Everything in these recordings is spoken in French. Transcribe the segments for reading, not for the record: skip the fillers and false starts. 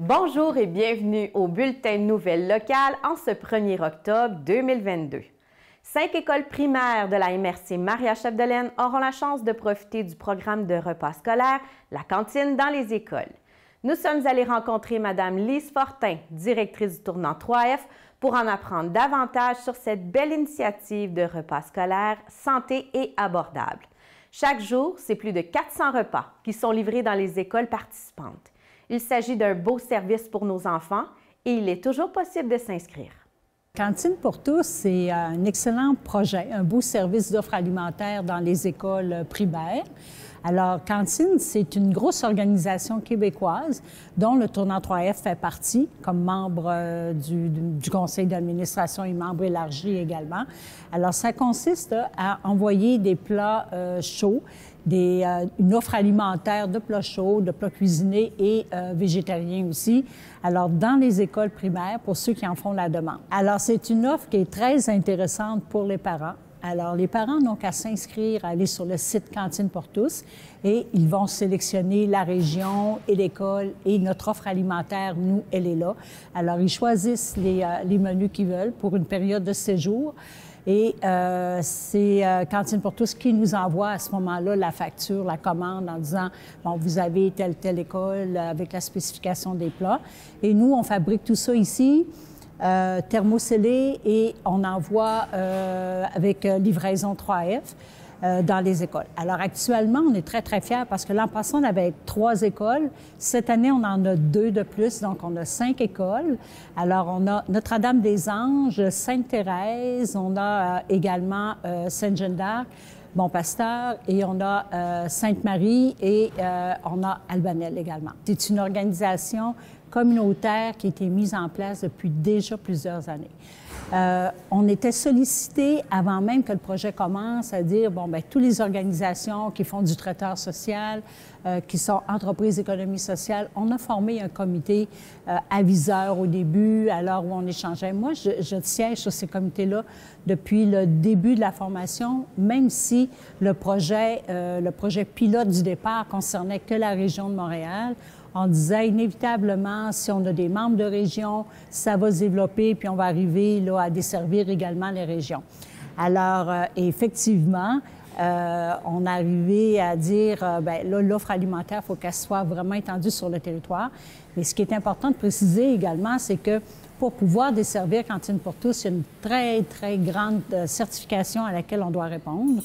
Bonjour et bienvenue au Bulletin de nouvelles locales en ce 1er octobre 2022. 5 écoles primaires de la MRC Maria-Chapdelaine auront la chance de profiter du programme de repas scolaire La cantine dans les écoles. Nous sommes allés rencontrer Mme Lise Fortin, directrice du tournant 3F, pour en apprendre davantage sur cette belle initiative de repas scolaire santé et abordable. Chaque jour, c'est plus de 400 repas qui sont livrés dans les écoles participantes. Il s'agit d'un beau service pour nos enfants et il est toujours possible de s'inscrire. Cantine pour tous, c'est un excellent projet, un beau service d'offres alimentaires dans les écoles primaires. Alors, Cantine, c'est une grosse organisation québécoise dont le tournant 3F fait partie comme membre du conseil d'administration et membre élargi également. Alors, ça consiste à envoyer des plats chauds, une offre alimentaire de plats chauds, de plats cuisinés et végétariens aussi. Alors, dans les écoles primaires, pour ceux qui en font la demande. Alors, c'est une offre qui est très intéressante pour les parents. Alors, les parents n'ont qu'à s'inscrire, à aller sur le site Cantine pour tous et ils vont sélectionner la région et l'école et notre offre alimentaire, nous, elle est là. Alors, ils choisissent les menus qu'ils veulent pour une période de séjour. Et c'est Cantine pour tous qui nous envoie à ce moment-là la facture, la commande en disant « Bon, vous avez telle école avec la spécification des plats. » Et nous, on fabrique tout ça ici, thermoscellé, et on envoie avec livraison 3F dans les écoles. Alors actuellement, on est très, très fiers parce que l'an passé, on avait 3 écoles. Cette année, on en a 2 de plus, donc on a 5 écoles. Alors, on a Notre-Dame-des-Anges, Sainte-Thérèse, on a également Sainte-Jeanne d'Arc, Bon-Pasteur, et on a Sainte-Marie et on a Albanel également. C'est une organisation communautaire qui a été mise en place depuis déjà plusieurs années. On était sollicité avant même que le projet commence à dire, bon, bien, toutes les organisations qui font du traiteur social, qui sont entreprises d'économie sociale, on a formé un comité aviseur au début, à l'heure où on échangeait. Moi, je siège sur ces comités-là depuis le début de la formation, même si le projet pilote du départ concernait que la région de Montréal. On disait inévitablement, si on a des membres de région, ça va se développer, puis on va arriver là, à desservir également les régions. Alors, effectivement, on est arrivé à dire, bien là, l'offre alimentaire, il faut qu'elle soit vraiment étendue sur le territoire. Mais ce qui est important de préciser également, c'est que pour pouvoir desservir Cantine pour tous, il y a une très, très grande certification à laquelle on doit répondre.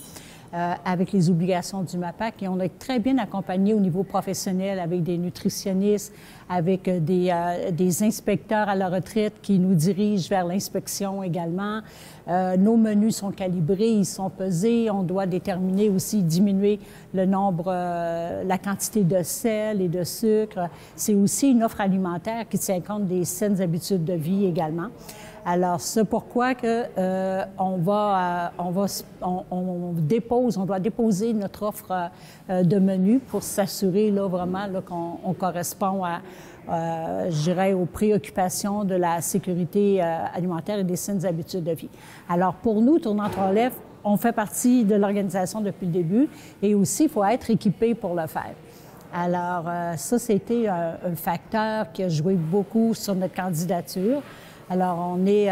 Avec les obligations du MAPAC, et on est très bien accompagné au niveau professionnel avec des nutritionnistes, avec des inspecteurs à la retraite qui nous dirigent vers l'inspection également. Nos menus sont calibrés, ils sont pesés. On doit déterminer aussi, diminuer le nombre, la quantité de sel et de sucre. C'est aussi une offre alimentaire qui tient compte des saines habitudes de vie également. Alors, c'est pourquoi que on doit déposer notre offre de menu pour s'assurer là vraiment là, qu'on correspond à, je dirais, aux préoccupations de la sécurité alimentaire et des saines habitudes de vie. Alors, pour nous, Tournant 3F, on fait partie de l'organisation depuis le début et aussi, il faut être équipé pour le faire. Alors, ça, c'était un facteur qui a joué beaucoup sur notre candidature. Alors, on est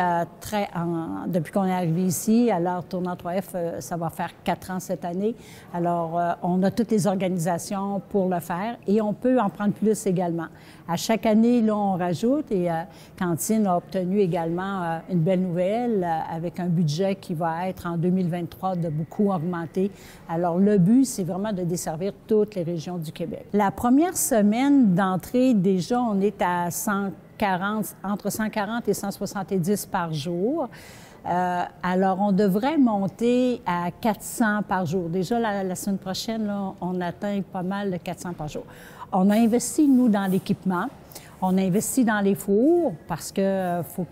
depuis qu'on est arrivé ici, alors Tournant 3F, ça va faire 4 ans cette année. Alors, on a toutes les organisations pour le faire et on peut en prendre plus également. À chaque année, là, on rajoute et Cantine a obtenu également une belle nouvelle avec un budget qui va être en 2023 de beaucoup augmenter. Alors, le but, c'est vraiment de desservir toutes les régions du Québec. La première semaine d'entrée, déjà, on est à entre 140 et 170 par jour. Alors, on devrait monter à 400 par jour. Déjà, la semaine prochaine, là, on atteint pas mal de 400 par jour. On a investi, nous, dans l'équipement. On a investi dans les fours parce que faut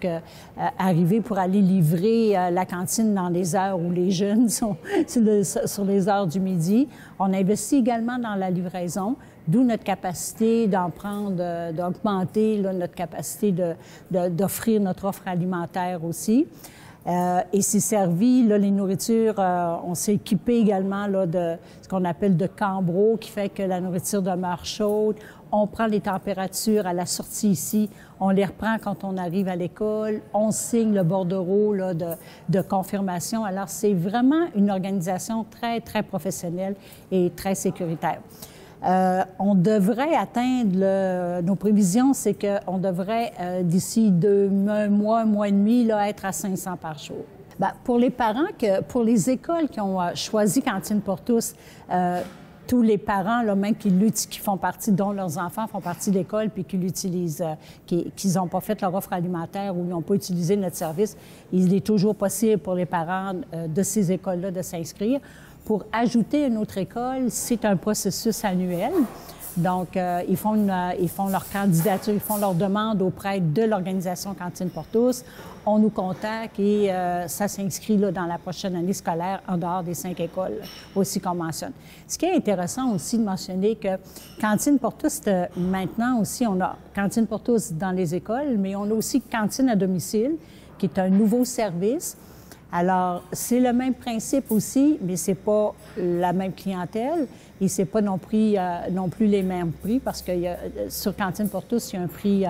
arriver pour aller livrer la cantine dans les heures où les jeunes sont sur les heures du midi. On a investi également dans la livraison, d'où notre capacité d'augmenter notre capacité d'offrir notre offre alimentaire aussi. Et c'est servi, là, les nourritures, on s'est équipé également là, de ce qu'on appelle de cambreau, qui fait que la nourriture demeure chaude. On prend les températures à la sortie ici, on les reprend quand on arrive à l'école, on signe le bordereau là, de confirmation. Alors, c'est vraiment une organisation très, très professionnelle et très sécuritaire. On devrait atteindre, nos prévisions, c'est qu'on devrait, d'ici un mois et demi, là, être à 500 par jour. Bien, pour les parents, pour les écoles qui ont choisi Cantine pour tous, tous les parents, là, même qui font partie, dont leurs enfants font partie de l'école puis qui l'utilisent, qu'ils n'ont pas fait leur offre alimentaire ou ils n'ont pas utilisé notre service, il est toujours possible pour les parents de ces écoles-là de s'inscrire. Pour ajouter une autre école, c'est un processus annuel. Donc, ils font leur candidature, ils font leur demande auprès de l'organisation Cantine pour tous. On nous contacte et ça s'inscrit là, dans la prochaine année scolaire en dehors des 5 écoles aussi qu'on mentionne. Ce qui est intéressant aussi de mentionner que Cantine pour tous, maintenant aussi, on a Cantine pour tous dans les écoles, mais on a aussi Cantine à domicile, qui est un nouveau service. Alors, c'est le même principe aussi, mais c'est pas la même clientèle et c'est pas non plus les mêmes prix parce que sur Cantine pour tous, il y a un prix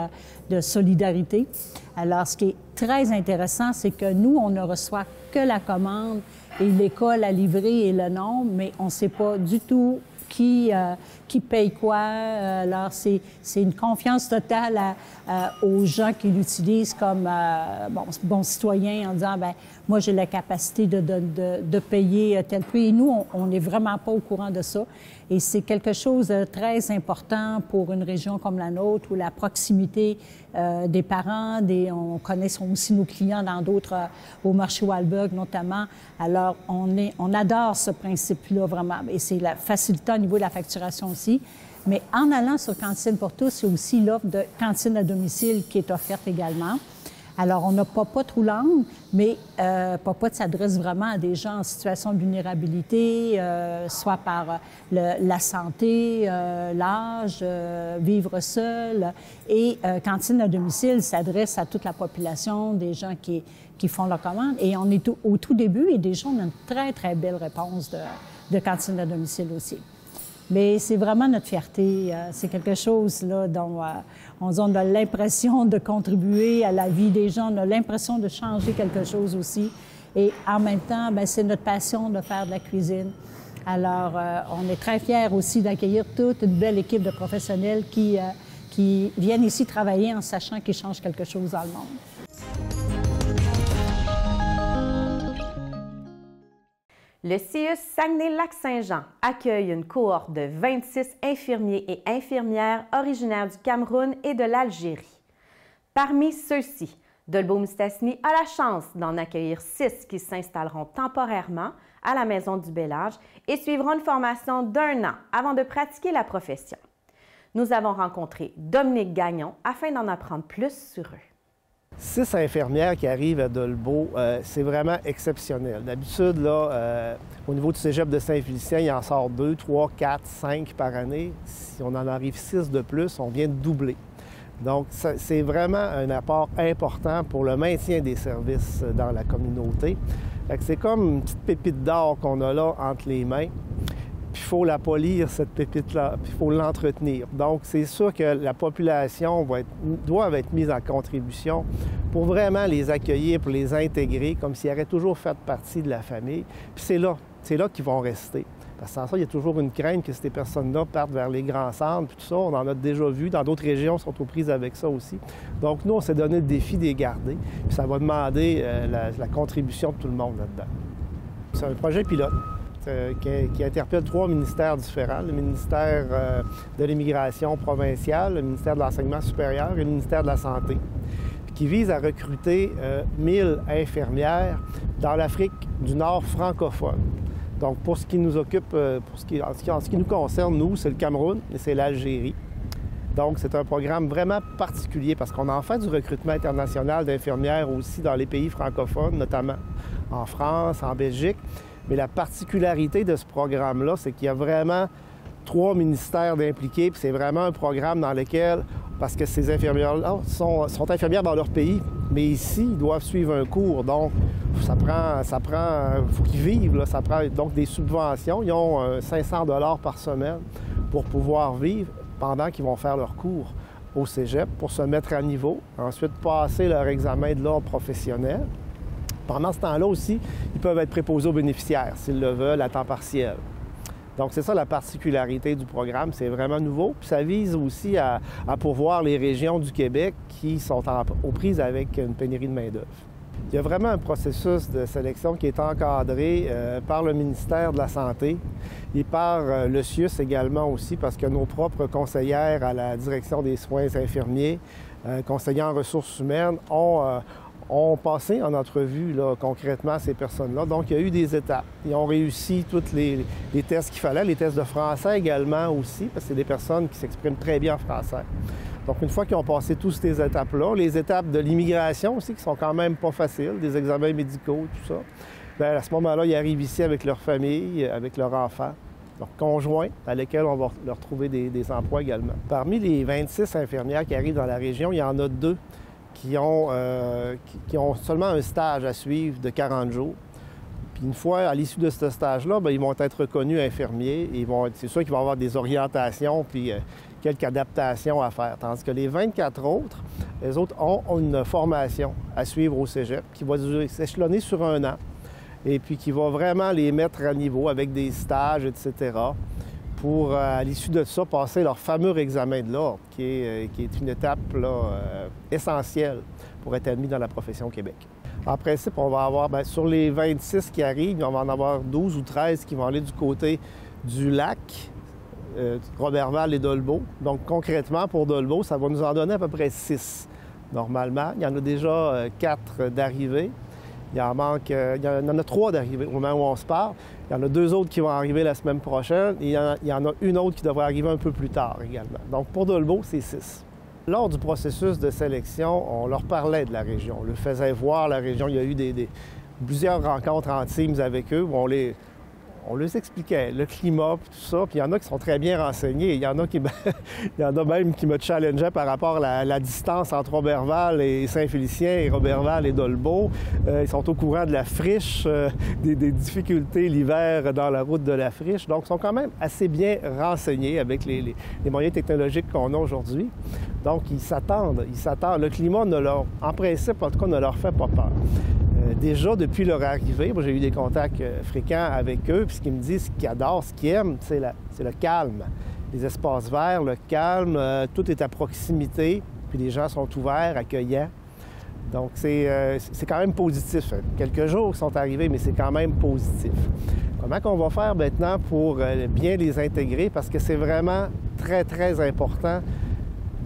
de solidarité. Alors, ce qui est très intéressant, c'est que nous, on ne reçoit que la commande et l'école à livrer et le nom, mais on ne sait pas du tout qui paye quoi. Alors, c'est une confiance totale aux gens qui l'utilisent comme bons citoyens en disant, bien, moi, j'ai la capacité de payer tel prix. Et nous, on n'est vraiment pas au courant de ça. Et c'est quelque chose de très important pour une région comme la nôtre où la proximité des parents, on connaît aussi nos clients dans d'autres, au marché Wahlberg notamment. Alors, on adore ce principe-là vraiment. Et c'est la facilité au niveau de la facturation aussi. Mais en allant sur Cantine pour tous, il y a aussi l'offre de cantine à domicile qui est offerte également. Alors, on a Papa Troulangue, mais Papa s'adresse vraiment à des gens en situation de vulnérabilité, soit par la santé, l'âge, vivre seul. Et Cantine à domicile s'adresse à toute la population, des gens qui font leur commande. Et on est au tout début et déjà, on a une très, très belle réponse de Cantine à domicile aussi. Mais c'est vraiment notre fierté. C'est quelque chose là, dont on a l'impression de contribuer à la vie des gens. On a l'impression de changer quelque chose aussi. Et en même temps, bien, c'est notre passion de faire de la cuisine. Alors, on est très fiers aussi d'accueillir toute une belle équipe de professionnels qui viennent ici travailler en sachant qu'ils changent quelque chose dans le monde. Le CIUS Saguenay-Lac-Saint-Jean accueille une cohorte de 26 infirmiers et infirmières originaires du Cameroun et de l'Algérie. Parmi ceux-ci, Dolbeau-Mistassini a la chance d'en accueillir 6 qui s'installeront temporairement à la Maison du Bel-Âge et suivront une formation d'1 an avant de pratiquer la profession. Nous avons rencontré Dominique Gagnon afin d'en apprendre plus sur eux. 6 infirmières qui arrivent à Dolbeau, c'est vraiment exceptionnel. D'habitude, là, au niveau du cégep de Saint-Félicien, il en sort 2, 3, 4, 5 par année. Si on en arrive 6 de plus, on vient de doubler. Donc, c'est vraiment un apport important pour le maintien des services dans la communauté. C'est comme une petite pépite d'or qu'on a là entre les mains. Puis il faut la polir, cette pépite-là, puis il faut l'entretenir. Donc, c'est sûr que la population doit être mise en contribution pour vraiment les accueillir, pour les intégrer, comme s'ils auraient toujours fait partie de la famille. Puis c'est là qu'ils vont rester. Parce que sans ça, il y a toujours une crainte que ces personnes-là partent vers les grands centres, puis tout ça, on en a déjà vu. Dans d'autres régions, sont aux prises avec ça aussi. Donc, nous, on s'est donné le défi de les garder. Puis ça va demander la contribution de tout le monde là-dedans. C'est un projet pilote. Qui interpelle 3 ministères différents, le ministère de l'Immigration provinciale, le ministère de l'Enseignement supérieur et le ministère de la Santé, puis qui vise à recruter 1000 infirmières dans l'Afrique du Nord francophone. Donc, pour ce qui nous occupe, en ce qui nous concerne, nous, c'est le Cameroun et c'est l'Algérie. Donc, c'est un programme vraiment particulier parce qu'on en fait du recrutement international d'infirmières aussi dans les pays francophones, notamment en France, en Belgique. Mais la particularité de ce programme-là, c'est qu'il y a vraiment 3 ministères d'impliqués, puis c'est vraiment un programme dans lequel, parce que ces infirmières-là sont infirmières dans leur pays, mais ici, ils doivent suivre un cours, donc faut qu'ils vivent, là, ça prend donc des subventions. Ils ont 500 $ par semaine pour pouvoir vivre. pendant qu'ils vont faire leur cours au cégep pour se mettre à niveau, ensuite passer leur examen de l'ordre professionnel. Pendant ce temps-là aussi, ils peuvent être préposés aux bénéficiaires s'ils le veulent à temps partiel. Donc, c'est ça la particularité du programme, c'est vraiment nouveau. Puis ça vise aussi à pourvoir les régions du Québec qui sont aux prises avec une pénurie de main-d'œuvre. Il y a vraiment un processus de sélection qui est encadré par le ministère de la Santé et par le CIUS également aussi, parce que nos propres conseillères à la direction des soins infirmiers, conseillers en ressources humaines, ont passé en entrevue là, concrètement ces personnes-là. Donc, il y a eu des étapes. Ils ont réussi tous les tests qu'il fallait, les tests de français également aussi, parce que c'est des personnes qui s'expriment très bien en français. Donc, une fois qu'ils ont passé toutes ces étapes-là, les étapes de l'immigration aussi, qui sont quand même pas faciles, des examens médicaux, tout ça, bien, à ce moment-là, ils arrivent ici avec leur famille, avec leurs enfants, leurs conjoints, à lesquels on va leur trouver des emplois également. Parmi les 26 infirmières qui arrivent dans la région, il y en a 2 qui ont seulement un stage à suivre de 40 jours. Puis une fois à l'issue de ce stage-là, bien, ils vont être reconnus infirmiers. C'est sûr qu'ils vont avoir des orientations puis quelques adaptations à faire. Tandis que les 24 autres, les autres ont une formation à suivre au cégep qui va s'échelonner sur 1 an et puis qui va vraiment les mettre à niveau avec des stages, etc., pour, à l'issue de ça, passer leur fameux examen de l'ordre, qui est une étape là, essentielle pour être admis dans la profession au Québec. En principe, on va avoir, bien, sur les 26 qui arrivent, on va en avoir 12 ou 13 qui vont aller du côté du lac, Roberval et Dolbeau. Donc, concrètement, pour Dolbeau, ça va nous en donner à peu près 6, normalement. Il y en a déjà 4 d'arrivée. Il y en a 3 d'arrivée au moment où on se parle. Il y en a 2 autres qui vont arriver la semaine prochaine. Et il y en a une autre qui devrait arriver un peu plus tard également. Donc, pour Dolbeau, c'est 6. Lors du processus de sélection, on leur parlait de la région. On leur faisait voir la région. Il y a eu plusieurs rencontres en Teams avec eux où on les expliquait, le climat, tout ça. Puis il y en a qui sont très bien renseignés. Il y en a même qui me challengeaient par rapport à la distance entre Roberval et Saint-Félicien et Roberval et Dolbeau. Ils sont au courant de la friche, des difficultés l'hiver dans la route de la friche. Donc, ils sont quand même assez bien renseignés avec les moyens technologiques qu'on a aujourd'hui. Donc, ils s'attendent. Le climat, en principe, en tout cas, ne leur fait pas peur. Déjà, depuis leur arrivée, moi, j'ai eu des contacts fréquents avec eux, puis ce qu'ils me disent, ce qu'ils adorent, ce qu'ils aiment, c'est le calme. Les espaces verts, le calme, tout est à proximité, puis les gens sont ouverts, accueillants. Donc, c'est quand même positif. Quelques jours qui sont arrivés, mais c'est quand même positif. Comment qu'on va faire maintenant pour bien les intégrer? Parce que c'est vraiment très, très important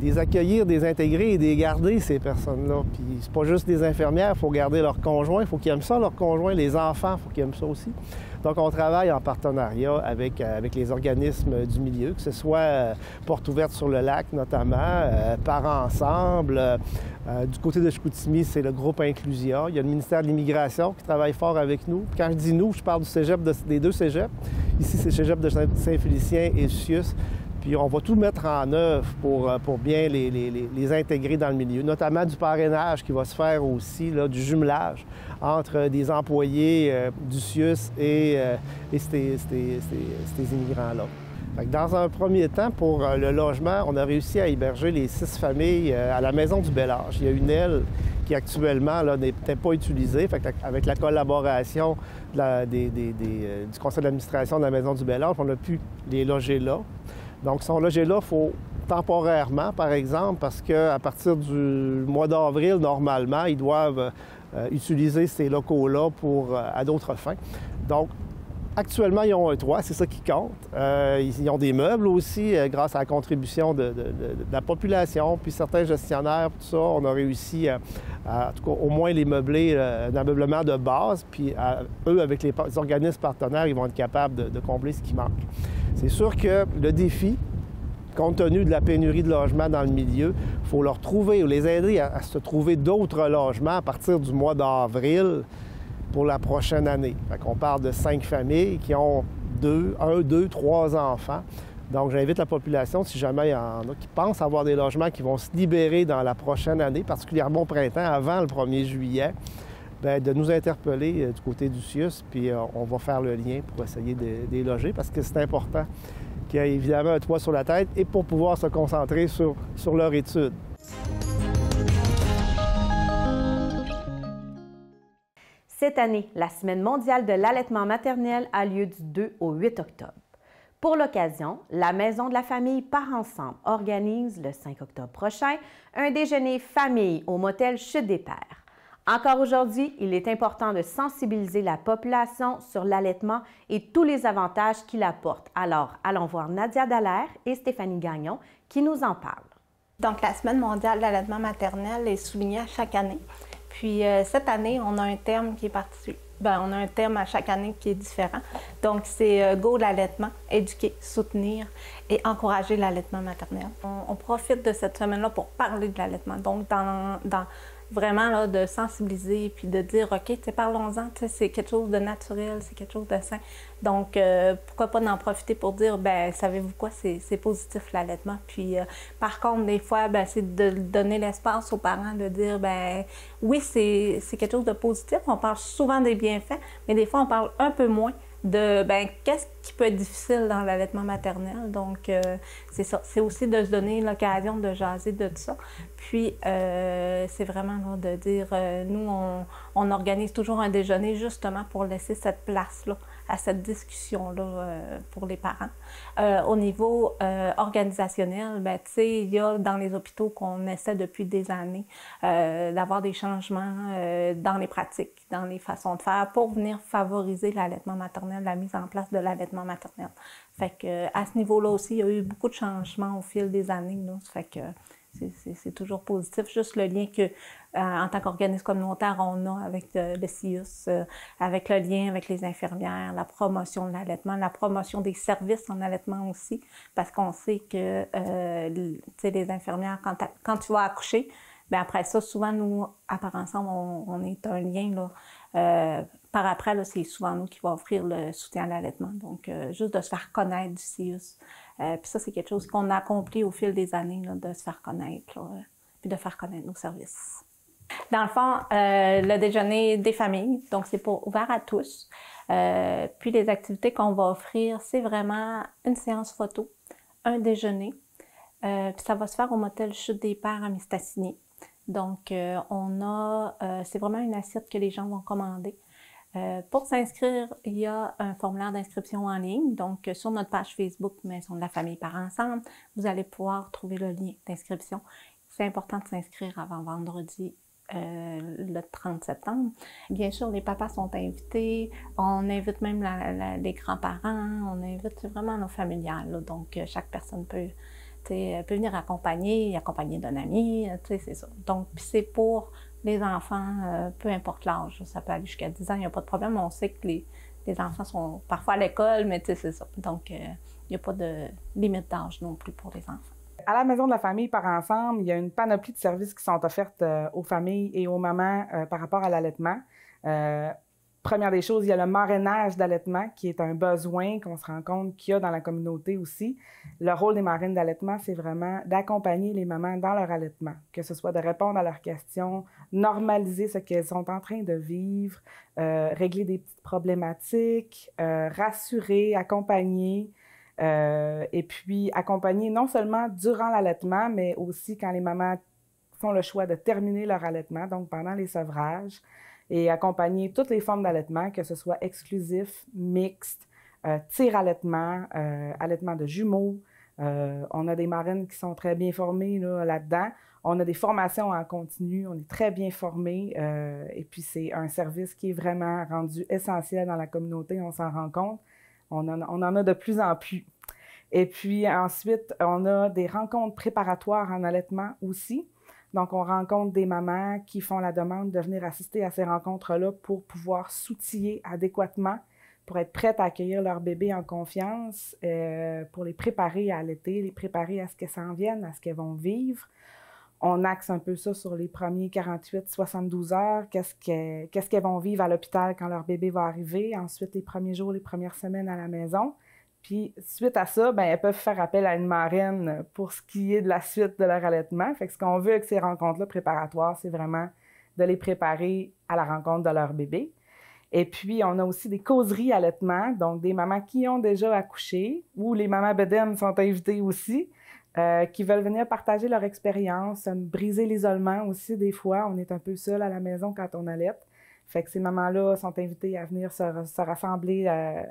de les accueillir, de les intégrer et de les garder, ces personnes-là. Puis c'est pas juste des infirmières, il faut garder leurs conjoints, il faut qu'ils aiment ça, leurs conjoints, les enfants, il faut qu'ils aiment ça aussi. Donc, on travaille en partenariat avec les organismes du milieu, que ce soit Porte ouverte sur le lac notamment, Parents ensemble. Du côté de Chicoutimi, c'est le groupe Inclusia. Il y a le ministère de l'Immigration qui travaille fort avec nous. Quand je dis nous, je parle du cégep des 2 cégeps. Ici, c'est le cégep de Saint-Félicien et CIUS. Puis on va tout mettre en œuvre pour bien les intégrer dans le milieu, notamment du parrainage qui va se faire aussi, là, du jumelage entre des employés du CIUS et ces immigrants-là. Dans un premier temps, pour le logement, on a réussi à héberger les 6 familles à la Maison du Bel-Âge. Il y a une aile qui actuellement n'est peut-être pas utilisée. Avec la collaboration du conseil d'administration de la Maison du Bel-Âge, on a pu les loger là. Donc, ils sont logés là, temporairement, par exemple, parce qu'à partir du mois d'avril, normalement, ils doivent utiliser ces locaux-là à d'autres fins. Donc, actuellement, ils ont un toit, c'est ça qui compte. Ils ont des meubles aussi, grâce à la contribution de la population, puis certains gestionnaires, tout ça, on a réussi en tout cas, au moins les meubler d'un meublement de base, puis eux, avec les organismes partenaires, ils vont être capables de combler ce qui manque. C'est sûr que le défi, compte tenu de la pénurie de logements dans le milieu, il faut leur trouver, ou les aider à se trouver d'autres logements à partir du mois d'avril pour la prochaine année. On parle de 5 familles qui ont 1, 2, 3 enfants. Donc, j'invite la population, si jamais il y en a qui pensent avoir des logements qui vont se libérer dans la prochaine année, particulièrement au printemps, avant le 1er juillet, bien, de nous interpeller du côté du CIUS, puis on va faire le lien pour essayer de les loger, parce que c'est important qu'il y ait évidemment un toit sur la tête et pour pouvoir se concentrer sur leur étude. Cette année, la Semaine mondiale de l'allaitement maternel a lieu du 2 au 8 octobre. Pour l'occasion, la Maison de la famille Part Ensemble organise le 5 octobre prochain un déjeuner famille au motel Chute des Pères. Encore aujourd'hui, il est important de sensibiliser la population sur l'allaitement et tous les avantages qu'il apporte. Alors, allons voir Nadia Dallaire et Stéphanie Gagnon qui nous en parlent. Donc, la Semaine mondiale de l'allaitement maternel est soulignée à chaque année. Puis, cette année, on a un thème qui est particulier. On a un thème à chaque année qui est différent. Donc, c'est Go l'allaitement, éduquer, soutenir et encourager l'allaitement maternel. On profite de cette semaine-là pour parler de l'allaitement. Donc, vraiment là, de sensibiliser puis de dire, OK, parlons-en, c'est quelque chose de naturel, c'est quelque chose de sain. Donc, pourquoi pas en profiter pour dire, ben savez-vous quoi, c'est positif l'allaitement. Puis, par contre, des fois, c'est de donner l'espace aux parents de dire, ben oui, c'est quelque chose de positif. On parle souvent des bienfaits, mais des fois, on parle un peu moins de, qu'est-ce qui peut être difficile dans l'allaitement maternel. Donc, c'est ça. C'est aussi de se donner l'occasion de jaser de tout ça. Puis, c'est vraiment là, de dire, nous, on organise toujours un déjeuner justement pour laisser cette place-là à cette discussion-là pour les parents. Au niveau organisationnel, il y a dans les hôpitaux qu'on essaie depuis des années d'avoir des changements dans les pratiques, dans les façons de faire pour venir favoriser l'allaitement maternel, la mise en place de l'allaitement maternel. Fait que à ce niveau-là aussi, il y a eu beaucoup de changements au fil des années. Là. Fait que c'est toujours positif. Juste le lien que, en tant qu'organisme communautaire, on a avec le CIUS, avec le lien avec les infirmières, la promotion de l'allaitement, la promotion des services en allaitement aussi, parce qu'on sait que les infirmières, quand tu vas accoucher, après ça, souvent, nous, à Part Ensemble, on est un lien, là, par après, là, c'est souvent nous qui va offrir le soutien à l'allaitement. Donc, juste de se faire connaître du CIUS. Puis ça, c'est quelque chose qu'on a accompli au fil des années, là, de se faire connaître, là, puis de faire connaître nos services. Dans le fond, le déjeuner des familles, donc c'est ouvert à tous. Puis les activités qu'on va offrir, c'est vraiment une séance photo, un déjeuner. Puis ça va se faire au motel Chute des Pères à Mistassini. Donc, c'est vraiment une assiette que les gens vont commander. Pour s'inscrire, il y a un formulaire d'inscription en ligne. Donc, sur notre page Facebook Maison de la famille Part Ensemble, vous allez pouvoir trouver le lien d'inscription. C'est important de s'inscrire avant vendredi, le 30 septembre. Bien sûr, les papas sont invités. On invite même les grands-parents. On invite vraiment nos familiales. Là. Donc, chaque personne peut venir accompagner d'un ami. C'est ça. Donc, c'est pour les enfants, peu importe l'âge, ça peut aller jusqu'à 10 ans, il n'y a pas de problème. On sait que les enfants sont parfois à l'école, mais c'est ça. Donc, il n'y a pas de limite d'âge non plus pour les enfants. À la Maison de la famille Part Ensemble, il y a une panoplie de services qui sont offertes aux familles et aux mamans par rapport à l'allaitement. Première des choses, il y a le marrainage d'allaitement qui est un besoin qu'on se rend compte qu'il y a dans la communauté aussi. Le rôle des marraines d'allaitement, c'est vraiment d'accompagner les mamans dans leur allaitement, que ce soit de répondre à leurs questions, normaliser ce qu'elles sont en train de vivre, régler des petites problématiques, rassurer, accompagner, et puis accompagner non seulement durant l'allaitement, mais aussi quand les mamans font le choix de terminer leur allaitement, donc pendant les sevrages, et accompagner toutes les formes d'allaitement, que ce soit exclusif, mixte, tire-allaitement, allaitement de jumeaux. On a des marraines qui sont très bien formées là-dedans. On a des formations en continu, on est très bien formés. Et puis, c'est un service qui est vraiment rendu essentiel dans la communauté, on s'en rend compte. On en a de plus en plus. Et puis, ensuite, on a des rencontres préparatoires en allaitement aussi. Donc, on rencontre des mamans qui font la demande de venir assister à ces rencontres-là pour pouvoir s'outiller adéquatement, pour être prêtes à accueillir leur bébé en confiance, pour les préparer à allaiter, les préparer à ce qu'elles s'en viennent, à ce qu'elles vont vivre. On axe un peu ça sur les premiers 48-72 heures, qu'est-ce qu'elles vont vivre à l'hôpital quand leur bébé va arriver, ensuite les premiers jours, les premières semaines à la maison. Puis, suite à ça, elles peuvent faire appel à une marraine pour ce qui est de la suite de leur allaitement. Fait que ce qu'on veut avec ces rencontres-là préparatoires, c'est vraiment de les préparer à la rencontre de leur bébé. Et puis, on a aussi des causeries allaitement, donc des mamans qui ont déjà accouché, ou les mamans bedaines sont invitées aussi, qui veulent venir partager leur expérience, briser l'isolement aussi. Des fois, on est un peu seul à la maison quand on allaite. Fait que ces mamans-là sont invitées à venir se rassembler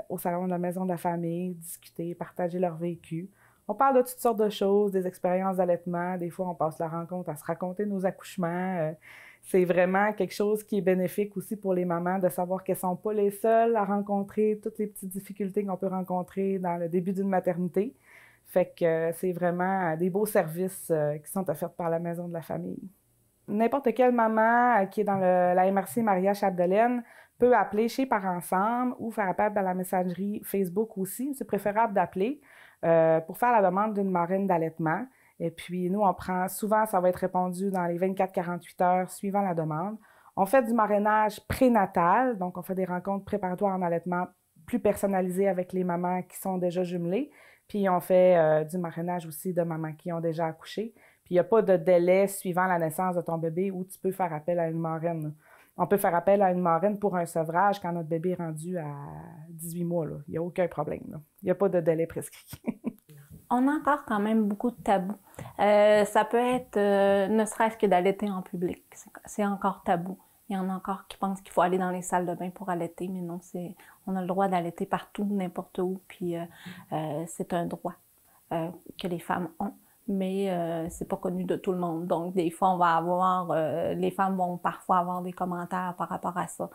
au salon de la maison de la famille, discuter, partager leur vécu. On parle de toutes sortes de choses, des expériences d'allaitement. Des fois, on passe la rencontre à se raconter nos accouchements. C'est vraiment quelque chose qui est bénéfique aussi pour les mamans de savoir qu'elles ne sont pas les seules à rencontrer toutes les petites difficultés qu'on peut rencontrer dans le début d'une maternité. Fait que c'est vraiment des beaux services qui sont offerts par la Maison de la famille. N'importe quelle maman qui est dans la MRC Maria-Chapdelaine peut appeler chez Parents Ensemble ou faire appel à la messagerie Facebook aussi. C'est préférable d'appeler pour faire la demande d'une marraine d'allaitement. Et puis, nous, on prend souvent, ça va être répondu dans les 24-48 heures suivant la demande. On fait du marrainage prénatal, donc on fait des rencontres préparatoires en allaitement plus personnalisées avec les mamans qui sont déjà jumelées. Puis, on fait du marrainage aussi de mamans qui ont déjà accouché. Puis, il n'y a pas de délai suivant la naissance de ton bébé où tu peux faire appel à une marraine. On peut faire appel à une marraine pour un sevrage quand notre bébé est rendu à 18 mois. Là. Il n'y a aucun problème. Là. Il n'y a pas de délai prescrit. On a encore quand même beaucoup de tabous. Ça peut être ne serait-ce que d'allaiter en public. C'est encore tabou. Il y en a encore qui pensent qu'il faut aller dans les salles de bain pour allaiter, mais non, on a le droit d'allaiter partout, n'importe où, puis c'est un droit que les femmes ont, mais c'est pas connu de tout le monde. Donc, des fois, on va avoir, les femmes vont parfois avoir des commentaires par rapport à ça.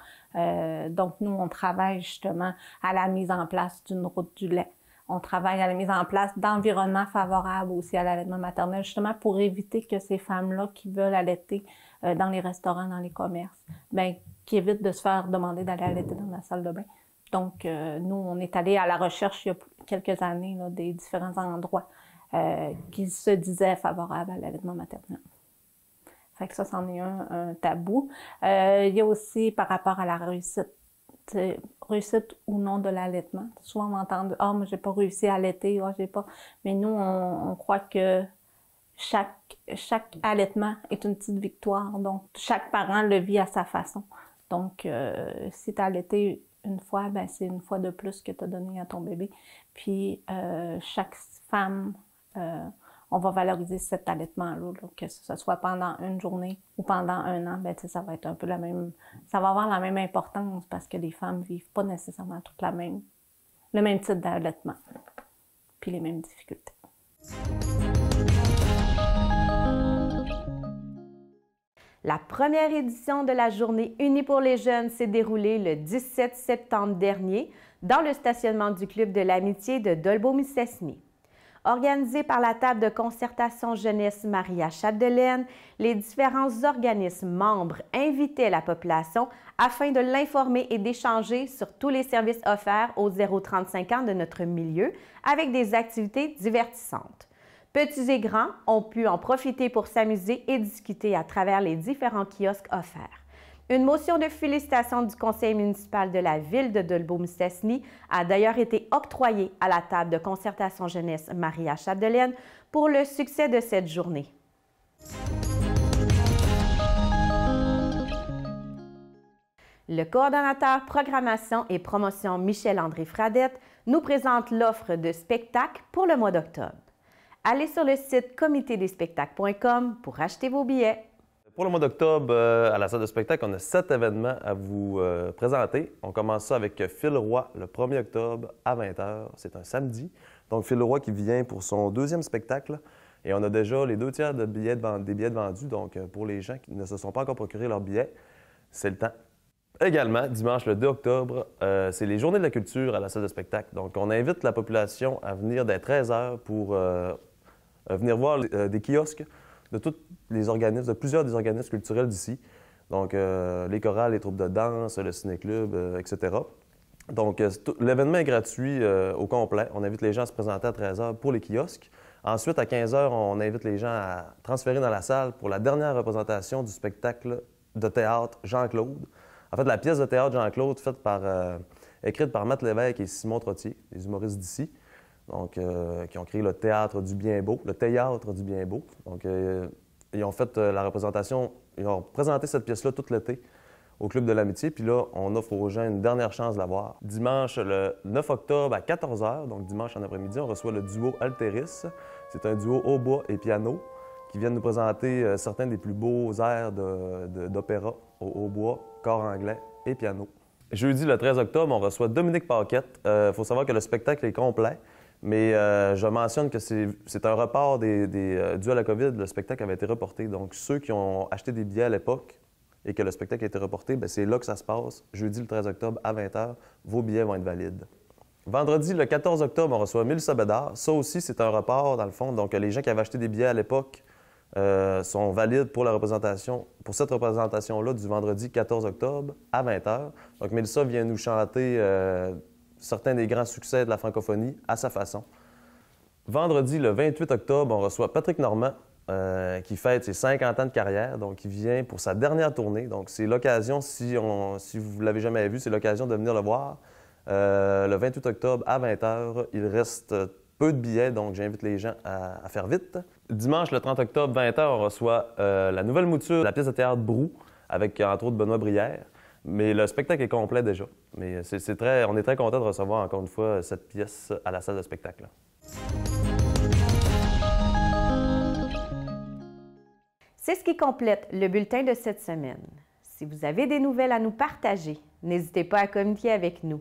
Donc, nous, on travaille justement à la mise en place d'une route du lait. On travaille à la mise en place d'environnements favorables aussi à l'allaitement maternel, justement pour éviter que ces femmes-là qui veulent allaiter dans les restaurants, dans les commerces, bien, qui évitent de se faire demander d'aller allaiter dans la salle de bain. Donc, nous, on est allé à la recherche il y a quelques années là, des différents endroits qui se disaient favorables à l'allaitement maternel. Fait que ça, c'en est un tabou. Il y a aussi par rapport à la réussite ou non de l'allaitement. Souvent, on m'entend « Ah, moi, j'ai pas réussi à allaiter, ah, j'ai pas... » Mais nous, on croit que chaque allaitement est une petite victoire. Donc, chaque parent le vit à sa façon. Donc, si tu as allaité une fois, ben c'est une fois de plus que tu as donné à ton bébé. Puis, chaque femme... on va valoriser cet allaitement-là, que ce soit pendant une journée ou pendant un an, ben, ça va être un peu la même, ça va avoir la même importance parce que les femmes vivent pas nécessairement toutes le même type d'allaitement, puis les mêmes difficultés. La première édition de la Journée unie pour les jeunes s'est déroulée le 17 septembre dernier dans le stationnement du Club de l'Amitié de Dolbeau-Mistassini. Organisée par la table de concertation jeunesse Maria-Chapdelaine, les différents organismes membres invitaient la population afin de l'informer et d'échanger sur tous les services offerts aux 0-35 ans de notre milieu avec des activités divertissantes. Petits et grands ont pu en profiter pour s'amuser et discuter à travers les différents kiosques offerts. Une motion de félicitations du conseil municipal de la ville de Dolbeau-Mistassini a d'ailleurs été octroyée à la table de concertation jeunesse Maria-Chapdelaine pour le succès de cette journée. Le coordonnateur programmation et promotion Michel-André Fradette nous présente l'offre de spectacles pour le mois d'octobre. Allez sur le site comitédespectacles.com pour acheter vos billets. Pour le mois d'octobre, à la salle de spectacle, on a 7 événements à vous présenter. On commence ça avec Phil Roy le 1er octobre à 20h. C'est un samedi. Donc, Phil Roy qui vient pour son 2e spectacle. Et on a déjà les 2 tiers des billets de vendus. Donc, pour les gens qui ne se sont pas encore procurés leurs billets, c'est le temps. Également, dimanche le 2 octobre, c'est les Journées de la culture à la salle de spectacle. Donc, on invite la population à venir dès 13h pour venir voir des kiosques de tous les organismes, de plusieurs des organismes culturels d'ici. Donc, les chorales, les troupes de danse, le ciné-club, etc. Donc, l'événement est gratuit au complet. On invite les gens à se présenter à 13h pour les kiosques. Ensuite, à 15h, on invite les gens à transférer dans la salle pour la dernière représentation du spectacle de théâtre Jean-Claude. En fait, la pièce de théâtre Jean-Claude, écrite par Matt Lévesque et Simon Trottier, les humoristes d'ici. Donc, qui ont créé le Théâtre du Bien-Beau, le Théâtre du Bien-Beau. Donc, ils ont fait la représentation, ils ont présenté cette pièce-là tout l'été au Club de l'Amitié. Puis là, on offre aux gens une dernière chance de l'avoir. Dimanche, le 9 octobre à 14 h, donc dimanche en après-midi, on reçoit le duo Alteris. C'est un duo hautbois et piano qui viennent nous présenter certains des plus beaux airs d'opéra au hautbois, corps anglais et piano. Jeudi, le 13 octobre, on reçoit Dominique Paquette. Il faut savoir que le spectacle est complet, mais je mentionne que c'est un report dû à la COVID. Le spectacle avait été reporté. Donc, ceux qui ont acheté des billets à l'époque et que le spectacle a été reporté, bien, c'est là que ça se passe. Jeudi, le 13 octobre, à 20 h, vos billets vont être valides. Vendredi, le 14 octobre, on reçoit Mélissa Bédard. Ça aussi, c'est un report, dans le fond. Donc, les gens qui avaient acheté des billets à l'époque sont valides pour cette représentation-là du vendredi 14 octobre à 20 h. Donc, Mélissa vient nous chanter certains des grands succès de la francophonie à sa façon. Vendredi, le 28 octobre, on reçoit Patrick Normand qui fête ses 50 ans de carrière. Donc, il vient pour sa dernière tournée. Donc, c'est l'occasion, si vous ne l'avez jamais vu, c'est l'occasion de venir le voir. Le 28 octobre à 20 h, il reste peu de billets, donc j'invite les gens à faire vite. Dimanche, le 30 octobre, 20 h, on reçoit la nouvelle mouture de la pièce de théâtre Brou, avec entre autres Benoît Brière. Mais le spectacle est complet déjà. Mais on est très content de recevoir encore une fois cette pièce à la salle de spectacle. C'est ce qui complète le bulletin de cette semaine. Si vous avez des nouvelles à nous partager, n'hésitez pas à communiquer avec nous.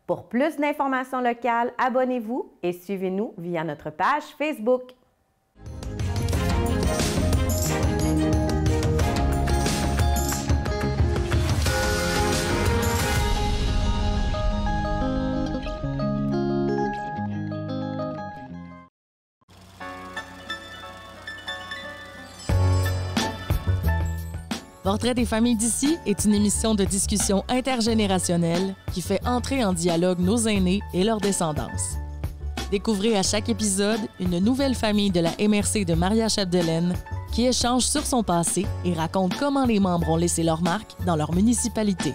Pour plus d'informations locales, abonnez-vous et suivez-nous via notre page Facebook. Portrait des familles d'ici est une émission de discussion intergénérationnelle qui fait entrer en dialogue nos aînés et leur descendance. Découvrez à chaque épisode une nouvelle famille de la MRC de Maria-Chapdelaine qui échange sur son passé et raconte comment les membres ont laissé leur marque dans leur municipalité.